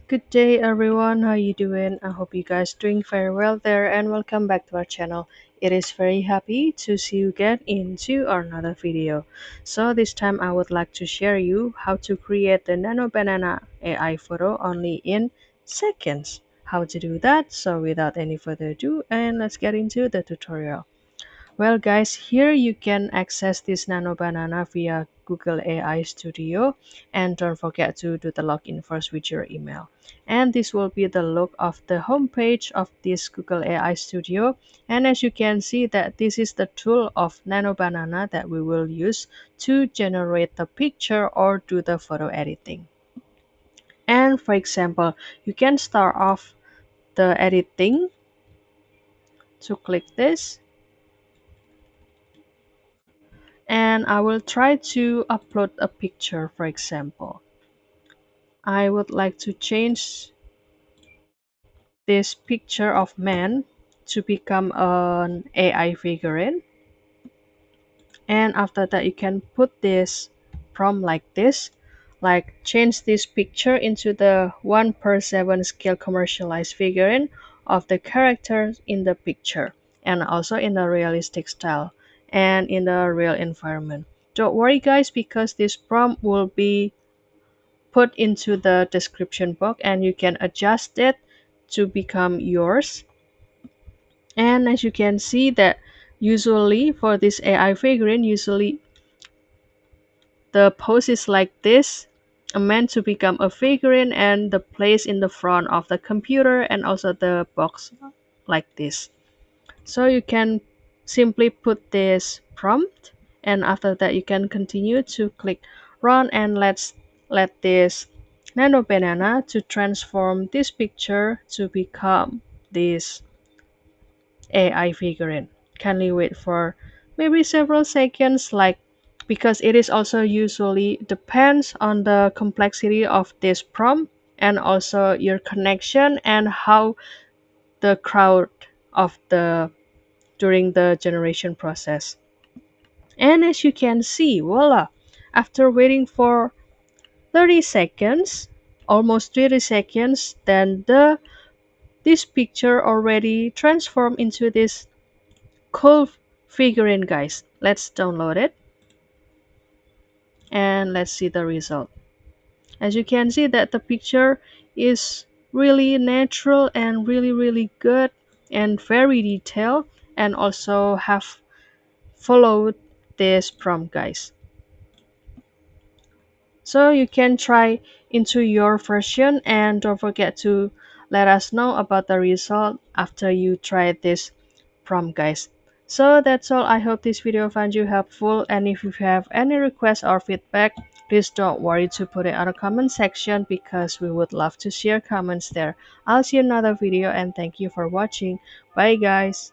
Good day everyone, how you doing? I hope you guys doing very well there and welcome back to our channel. It is very happy to see you again into another video. So this time I would like to share you how to create the Nano Banana AI photo only in seconds. How to do that? So without any further ado, and let's get into the tutorial. Well guys, here you can access this Nano Banana via Google AI Studio, and don't forget to do the login first with your email. And this will be the look of the homepage of this Google AI Studio. And as you can see that this is the tool of Nano Banana that we will use to generate the picture or do the photo editing. And for example, you can start off the editing to click this, and I will try to upload a picture. For example, I would like to change this picture of man to become an AI figurine, and after that you can put this prompt like this, like change this picture into the 1/7 scale commercialized figurine of the characters in the picture, and also in the realistic style and in the real environment. Don't worry guys, because this prompt will be put into the description box and you can adjust it to become yours. And as you can see that usually for this AI figurine, usually the pose is like this, a man to become a figurine, and the place in the front of the computer and also the box like this. So you can simply put this prompt, and after that you can continue to click run, and let this Nano Banana to transform this picture to become this AI figurine. Kindly wait for maybe several seconds, like, because it is also usually depends on the complexity of this prompt and also your connection and how the crowd of the during the generation process. And as you can see, voila, after waiting for 30 seconds, almost 30 seconds, then this picture already transformed into this cool figurine guys. Let's download it and let's see the result. As you can see that the picture is really natural and really good and very detailed, and also have followed this prompt guys. So you can try into your version, and don't forget to let us know about the result after you try this prompt guys. So that's all. I hope this video found you helpful, and if you have any requests or feedback, please don't worry to put it on the comment section, because we would love to share comments there. I'll see you in another video, and thank you for watching. Bye guys.